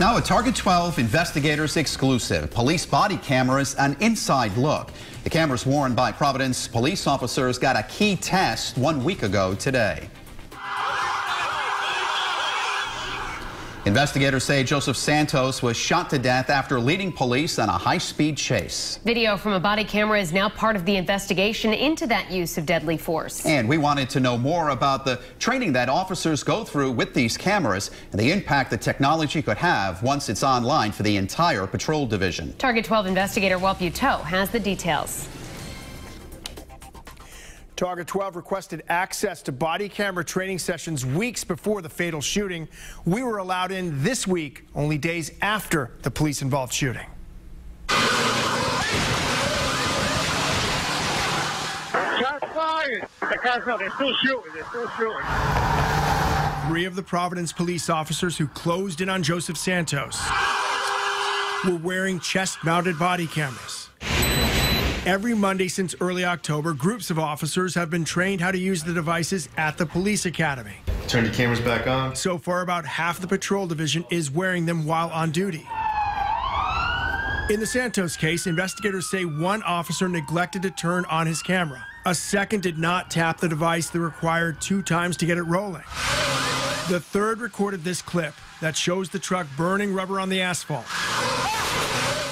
Now, a Target 12 investigators exclusive. Police body cameras, an inside look. The cameras worn by Providence police officers got a key test 1 week ago today. Investigators say Joseph Santos was shot to death after leading police on a high-speed chase. Video from a body camera is now part of the investigation into that use of deadly force. And we wanted to know more about the training that officers go through with these cameras and the impact the technology could have once it's online for the entire patrol division. Target 12 investigator Walt Buteau has the details. Target 12 requested access to body camera training sessions weeks before the fatal shooting. We were allowed in this week, only days after the police-involved shooting. Shots fired! They're still shooting. They're still shooting. 3 of the Providence police officers who closed in on Joseph Santos were wearing chest-mounted body cameras. Every Monday since early October, groups of officers have been trained how to use the devices at the police academy. Turn your cameras back on. So far, about half the patrol division is wearing them while on duty. In the Santos case, investigators say one officer neglected to turn on his camera. A second did not tap the device the required 2 times to get it rolling. The third recorded this clip that shows the truck burning rubber on the asphalt.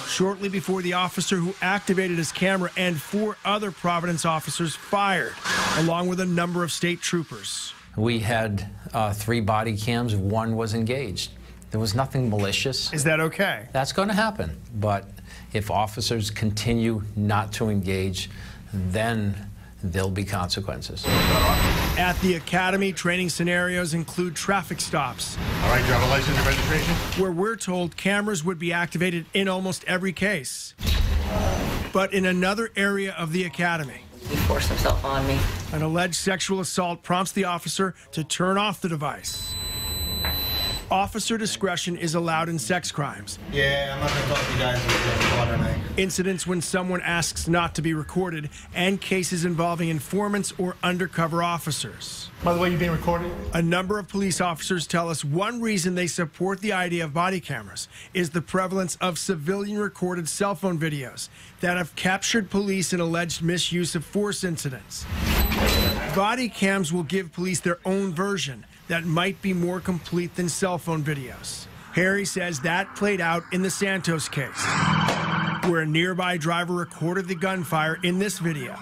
Shortly before the officer who activated his camera and 4 other Providence officers fired, along with a number of state troopers. We had 3 body cams. 1 was engaged. There was nothing malicious. Is that okay? That's going to happen. But if officers continue not to engage, then there'll be consequences. At the academy, training scenarios include traffic stops. All right, driver license and registration? Where we're told cameras would be activated in almost every case. But in another area of the academy, he forced himself on me. An alleged sexual assault prompts the officer to turn off the device. Officer discretion is allowed in sex crimes. Yeah, I'm not going to talk to you guys with water, man. Incidents when someone asks not to be recorded, and cases involving informants or undercover officers. By the way, you being recorded? A number of police officers tell us one reason they support the idea of body cameras is the prevalence of civilian-recorded cell phone videos that have captured police in alleged misuse of force incidents. Body cams will give police their own version that might be more complete than cell phone videos. Harry says that played out in the Santos case, where a nearby driver recorded the gunfire in this video.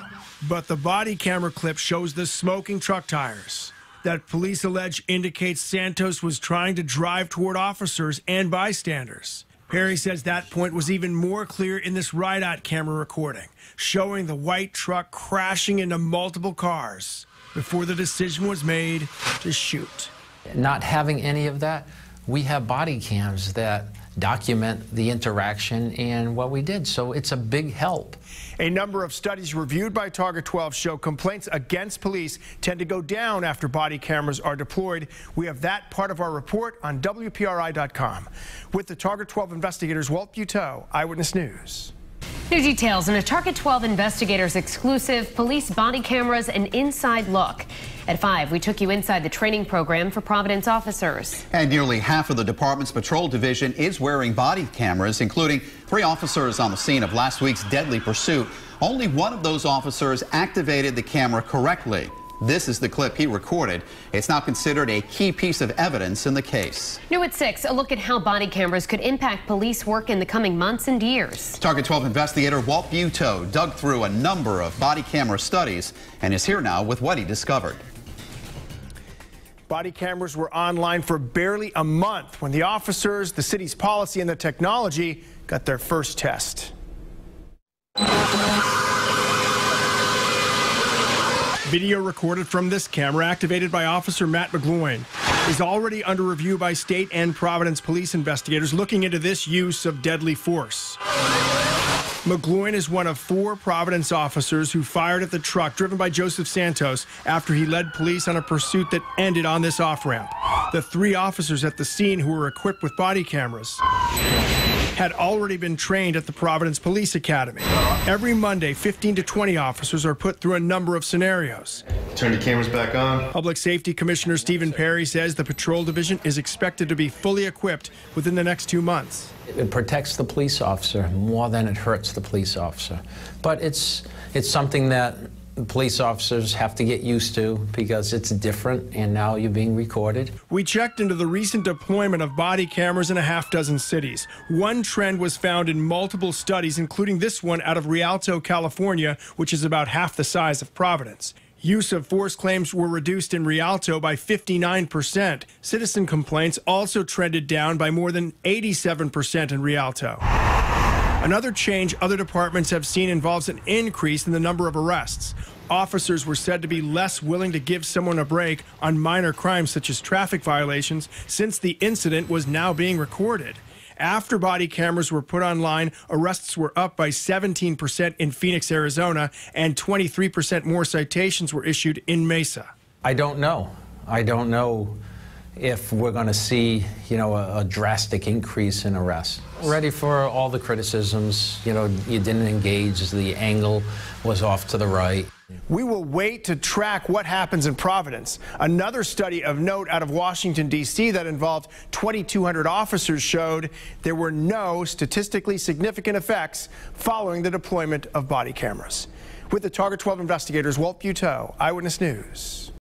But the body camera clip shows the smoking truck tires that police allege indicates Santos was trying to drive toward officers and bystanders. Perry says that point was even more clear in this ride-out camera recording, showing the white truck crashing into multiple cars before the decision was made to shoot. Not having any of that, we have body cams that document the interaction and what we did, so it's a big help. A number of studies reviewed by Target 12 show complaints against police tend to go down after body cameras are deployed. We have that part of our report on WPRI.com. With the Target 12 investigators, Walt Buteau, Eyewitness News. New details in a Target 12 investigators exclusive police body cameras and inside look. At 5, we took you inside the training program for Providence officers. And nearly half of the department's patrol division is wearing body cameras, including 3 officers on the scene of last week's deadly pursuit. Only one of those officers activated the camera correctly. This is the clip he recorded. It's now considered a key piece of evidence in the case. New at 6, a look at how body cameras could impact police work in the coming months and years. Target 12 investigator Walt Buteau dug through a number of body camera studies and is here now with what he discovered. Body cameras were online for barely a month when the officers, the city's policy, and the technology got their first test. Video recorded from this camera, activated by Officer Matt McGloin, is already under review by state and Providence police investigators looking into this use of deadly force. McGloin is one of 4 Providence officers who fired at the truck driven by Joseph Santos after he led police on a pursuit that ended on this off-ramp. The 3 officers at the scene who were equipped with body cameras had already been trained at the Providence Police Academy. Every Monday, 15 to 20 officers are put through a number of scenarios. Turn the cameras back on. Public Safety Commissioner Stephen Perry says the patrol division is expected to be fully equipped within the next 2 months. It protects the police officer more than it hurts the police officer. But it's something that police officers have to get used to because it's different, and now you're being recorded. We checked into the recent deployment of body cameras in a half-dozen cities. One trend was found in multiple studies, including this one out of Rialto, California, which is about half the size of Providence. Use of force claims were reduced in Rialto by 59%. Citizen complaints also trended down by more than 87% in Rialto. Another change other departments have seen involves an increase in the number of arrests. Officers were said to be less willing to give someone a break on minor crimes such as traffic violations since the incident was now being recorded. After body cameras were put online, arrests were up by 17% in Phoenix, Arizona, and 23% more citations were issued in Mesa. I don't know. I don't know if we're going to see, a drastic increase in arrests. Ready for all the criticisms. You didn't engage, the angle was off to the right. We will wait to track what happens in Providence. Another study of note out of Washington, D.C. that involved 2,200 officers showed there were no statistically significant effects following the deployment of body cameras. With the Target 12 investigators, Walt Buteau, Eyewitness News.